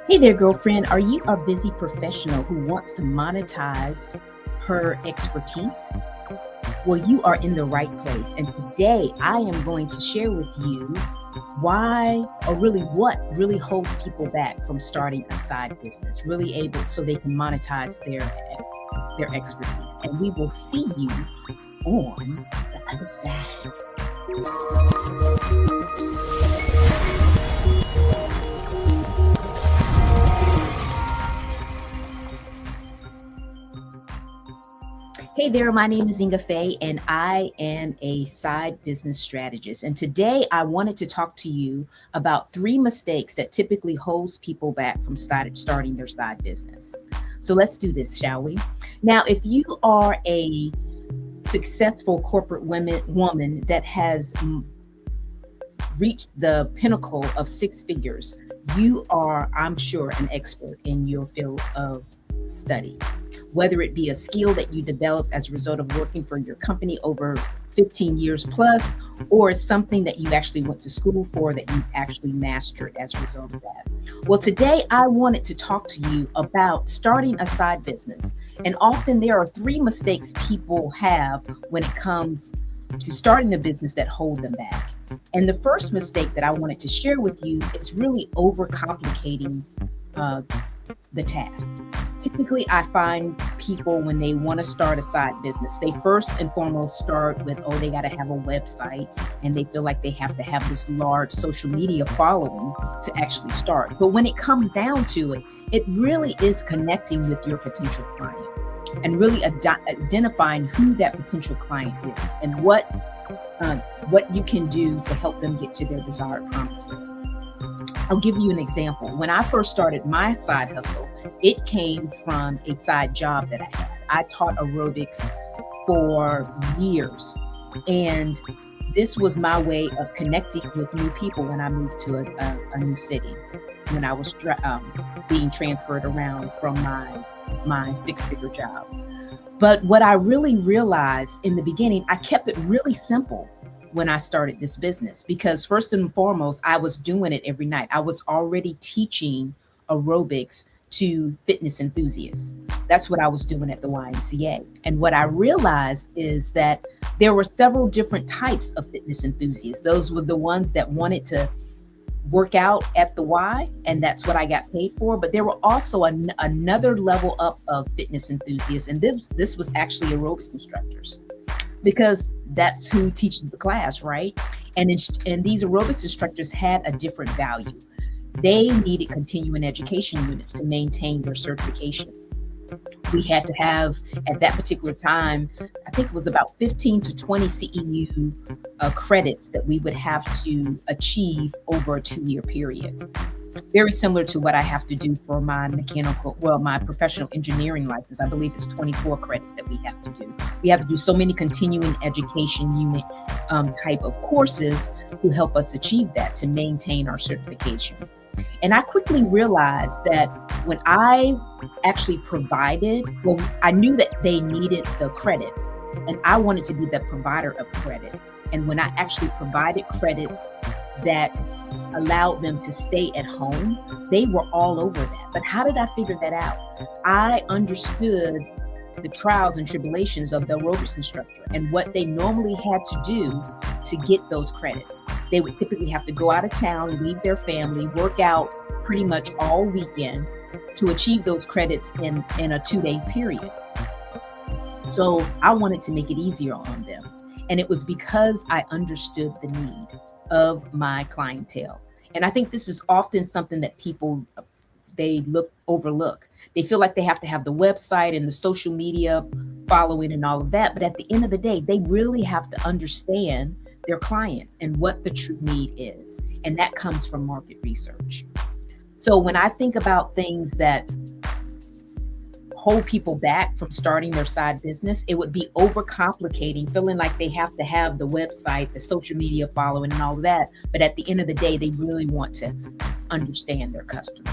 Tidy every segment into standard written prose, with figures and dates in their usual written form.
Hey there, girlfriend. Are you a busy professional who wants to monetize her expertise? Well, you are in the right place. And today I am going to share with you why, or really what really holds people back from starting a side business, really able so they can monetize their expertise. And we will see you on the other side. Hey there, my name is Ingafay, and I am a side business strategist. And today I wanted to talk to you about 3 mistakes that typically holds people back from starting their side business. So let's do this, shall we? Now, if you are a successful corporate woman that has reached the pinnacle of 6 figures, you are, I'm sure, an expert in your field of study. Whether it be a skill that you developed as a result of working for your company over 15 years plus, or something that you actually went to school for that you actually mastered as a result of that. Well, today I wanted to talk to you about starting a side business. And often there are 3 mistakes people have when it comes to starting a business that hold them back. And the first mistake that I wanted to share with you is really overcomplicating the task. Typically, I find people when they want to start a side business, they first and foremost start with, they got to have a website, and they feel like they have to have this large social media following to actually start. But when it comes down to it, it really is connecting with your potential client and really identifying who that potential client is and what you can do to help them get to their desired promise. I'll give you an example. When I first started my side hustle, it came from a side job that I had. I taught aerobics for years, and this was my way of connecting with new people when I moved to a new city, when I was being transferred around from my 6-figure job. But what I really realized in the beginning, I kept it really simple when I started this business, because first and foremost, I was doing it every night. I was already teaching aerobics to fitness enthusiasts. That's what I was doing at the YMCA. And what I realized is that there were several different types of fitness enthusiasts. Those were the ones that wanted to work out at the Y, and that's what I got paid for. But there were also another level up of fitness enthusiasts, and this was actually aerobics instructors, because that's who teaches the class, right? And these aerobics instructors had a different value. They needed continuing education units to maintain their certification. We had to have, at that particular time, I think it was about 15 to 20 CEU credits that we would have to achieve over a 2-year period. Very similar to what I have to do for my my professional engineering license. I believe it's 24 credits that we have to do. We have to do so many continuing education unit type of courses to help us achieve that, to maintain our certification. And I quickly realized that when I actually I knew that they needed the credits, and I wanted to be the provider of credits. And when I actually provided credits that allowed them to stay at home, they were all over that. But how did I figure that out? I understood the trials and tribulations of the aerobics instructor and what they normally had to do to get those credits. They would typically have to go out of town, leave their family, work out pretty much all weekend to achieve those credits in a 2-day period. So I wanted to make it easier on them. And it was because I understood the need of my clientele. And I think this is often something that people, they overlook. They feel like they have to have the website and the social media following and all of that. But at the end of the day, they really have to understand their clients and what the true need is. And that comes from market research. So when I think about things that hold people back from starting their side business, it would be overcomplicating, feeling like they have to have the website, the social media following and all of that. But at the end of the day, they really want to understand their customer.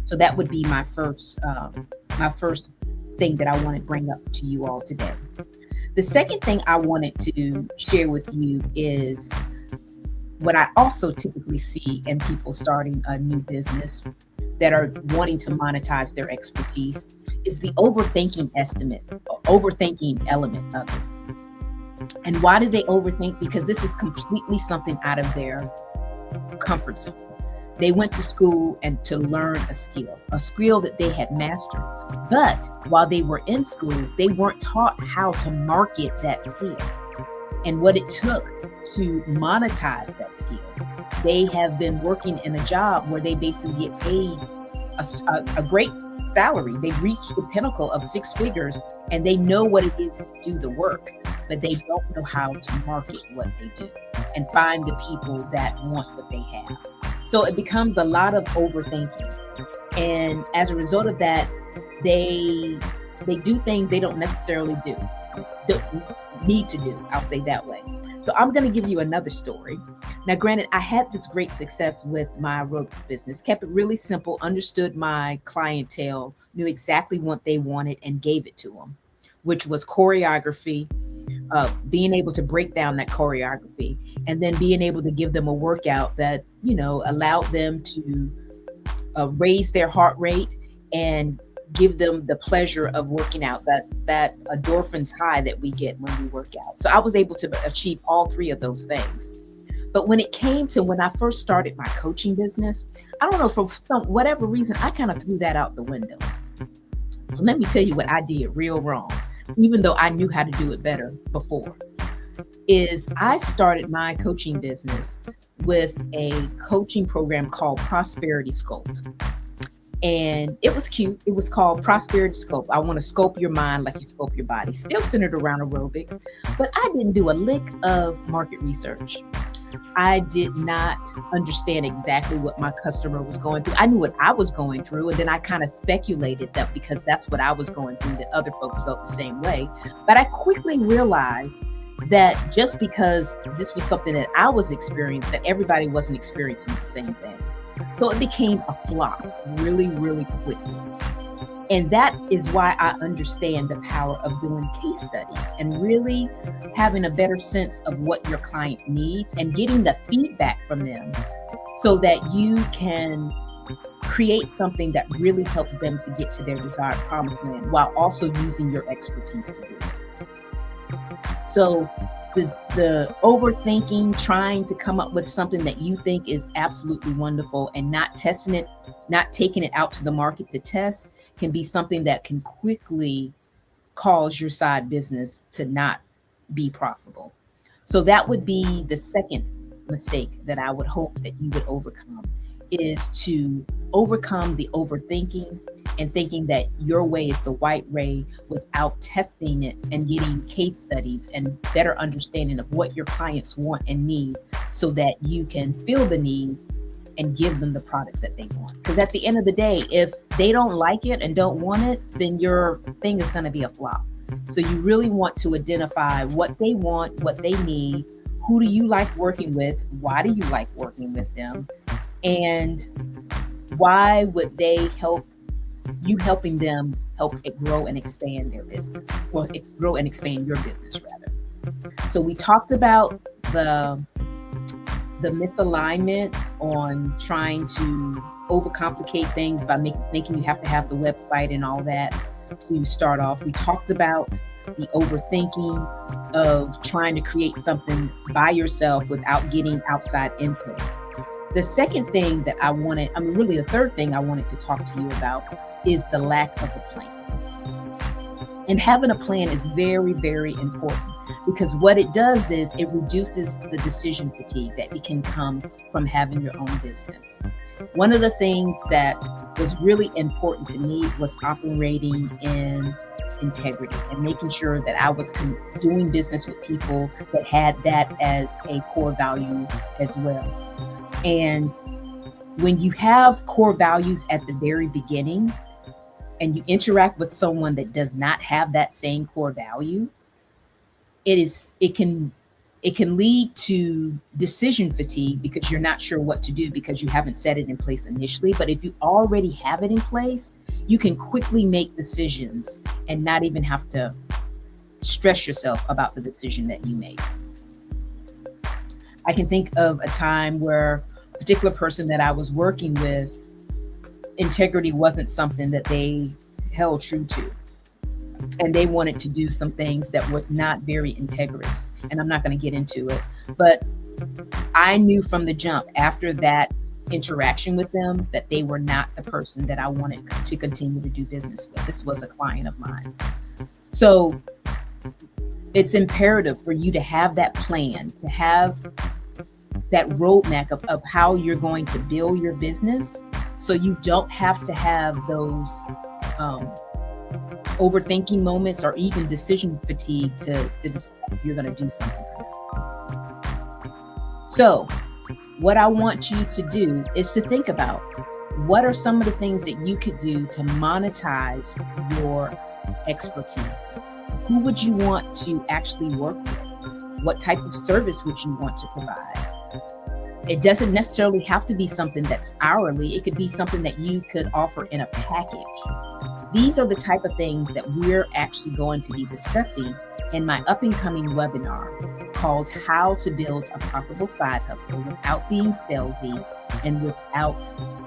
So that would be my first thing that I want to bring up to you all today. The second thing I wanted to share with you is what I also typically see in people starting a new business that are wanting to monetize their expertise is the overthinking element of it. And why do they overthink? Because this is completely something out of their comfort zone. They went to school and to learn a skill that they had mastered. But while they were in school, they weren't taught how to market that skill and what it took to monetize that skill. They have been working in a job where they basically get paid a great salary. They've reached the pinnacle of six figures and they know what it is to do the work, but they don't know how to market what they do and find the people that want what they have. So it becomes a lot of overthinking. And as a result of that, they do things they don't necessarily don't need to do. I'll say that way. So I'm going to give you another story. Now, granted, I had this great success with my aerobics business, kept it really simple, understood my clientele, knew exactly what they wanted and gave it to them, which was choreography, being able to break down that choreography and then being able to give them a workout that, allowed them to raise their heart rate and give them the pleasure of working out, that endorphins high that we get when we work out. So I was able to achieve all three of those things. But when it came to when I first started my coaching business, I don't know, for whatever reason, I kind of threw that out the window. So let me tell you what I did real wrong, even though I knew how to do it better before, is I started my coaching business with a coaching program called Prosperity Sculpt. And it was cute. It was called Prosperity Sculpt. I want to sculpt your mind like you sculpt your body. Still centered around aerobics, but I didn't do a lick of market research. I did not understand exactly what my customer was going through. I knew what I was going through, and then I kind of speculated that because that's what I was going through, that other folks felt the same way. But I quickly realized that just because this was something that I was experiencing, that everybody wasn't experiencing the same thing. So it became a flop really, really quickly. And that is why I understand the power of doing case studies and really having a better sense of what your client needs and getting the feedback from them so that you can create something that really helps them to get to their desired promised land while also using your expertise to do it. So the overthinking, trying to come up with something that you think is absolutely wonderful and not testing it, not taking it out to the market to test, can be something that can quickly cause your side business to not be profitable. So that would be the second mistake that I would hope that you would overcome, is to overcome the overthinking and thinking that your way is the right way without testing it and getting case studies and better understanding of what your clients want and need so that you can feel the need and give them the products that they want. Because at the end of the day, if they don't like it and don't want it, then your thing is going to be a flop. So you really want to identify what they want, what they need, who do you like working with, why do you like working with them, and why would they help you helping them help it grow and expand their business, or grow and expand your business rather. So we talked about the misalignment on trying to overcomplicate things by making you have to have the website and all that to start off. We talked about the overthinking of trying to create something by yourself without getting outside input. The second thing that really the third thing I wanted to talk to you about is the lack of a plan. And having a plan is very, very important, because what it does is it reduces the decision fatigue that can come from having your own business. One of the things that was really important to me was operating in integrity and making sure that I was doing business with people that had that as a core value as well. And when you have core values at the very beginning and you interact with someone that does not have that same core value, it can lead to decision fatigue because you're not sure what to do because you haven't set it in place initially. But if you already have it in place, you can quickly make decisions and not even have to stress yourself about the decision that you made. I can think of a time where a particular person that I was working with integrity wasn't something that they held true to. And they wanted to do some things that was not very integrous. And I'm not going to get into it. But I knew from the jump after that interaction with them that they were not the person that I wanted to continue to do business with. This was a client of mine. So it's imperative for you to have that plan, to have that roadmap of how you're going to build your business, so you don't have to have those overthinking moments or even decision fatigue to decide if you're going to do something. So what I want you to do is to think about what are some of the things that you could do to monetize your expertise. Who would you want to actually work with? What type of service would you want to provide? It doesn't necessarily have to be something that's hourly. It could be something that you could offer in a package. These are the type of things that we're actually going to be discussing in my up and coming webinar called How to Build a Profitable Side Hustle Without Being Salesy and Without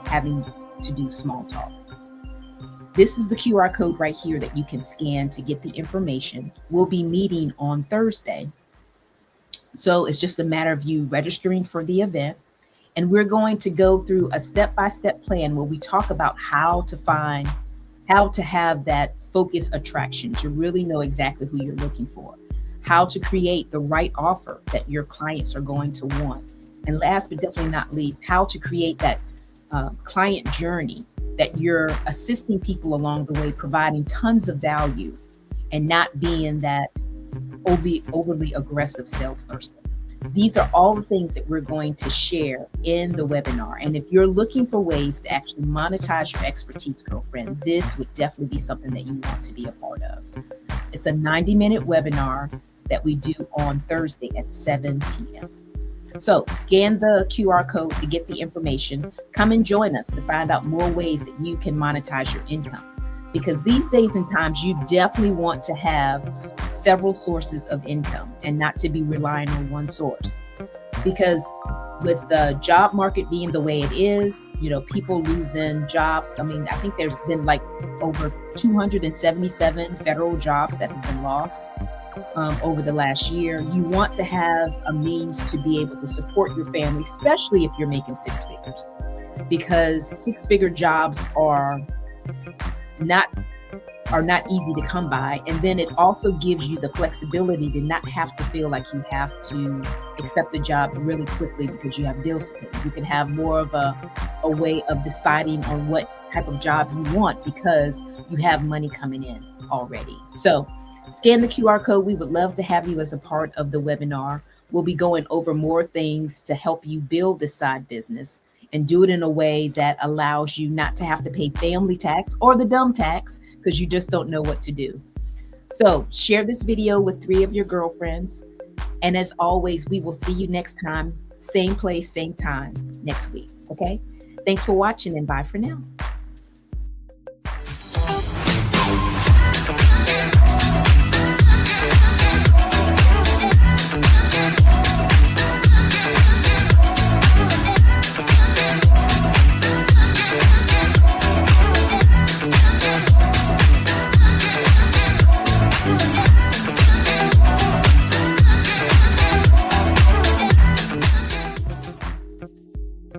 Having to Do Small Talk. This is the QR code right here that you can scan to get the information. We'll be meeting on Thursday. So it's just a matter of you registering for the event. And we're going to go through a step-by-step plan where we talk about how to have that focus attraction, to really know exactly who you're looking for, how to create the right offer that your clients are going to want. And last but definitely not least, how to create that client journey that you're assisting people along the way, providing tons of value and not being that overly aggressive salesperson. These are all the things that we're going to share in the webinar. And if you're looking for ways to actually monetize your expertise, girlfriend, this would definitely be something that you want to be a part of. It's a 90-minute webinar that we do on Thursday at 7 p.m. So scan the QR code to get the information. Come and join us to find out more ways that you can monetize your income. Because these days and times, you definitely want to have several sources of income and not to be relying on one source. Because with the job market being the way it is, people losing jobs. I mean, I think there's been like over 277 federal jobs that have been lost over the last year. You want to have a means to be able to support your family, especially if you're making six figures, because six-figure jobs are not easy to come by. And then it also gives you the flexibility to not have to feel like you have to accept a job really quickly because you have bills to pay. You can have more of a way of deciding on what type of job you want because you have money coming in already. So scan the QR code. We would love to have you as a part of the webinar. We'll be going over more things to help you build this side business and do it in a way that allows you not to have to pay family tax or the dumb tax because you just don't know what to do. So share this video with 3 of your girlfriends. And as always, we will see you next time, same place, same time next week. Okay. Thanks for watching and bye for now.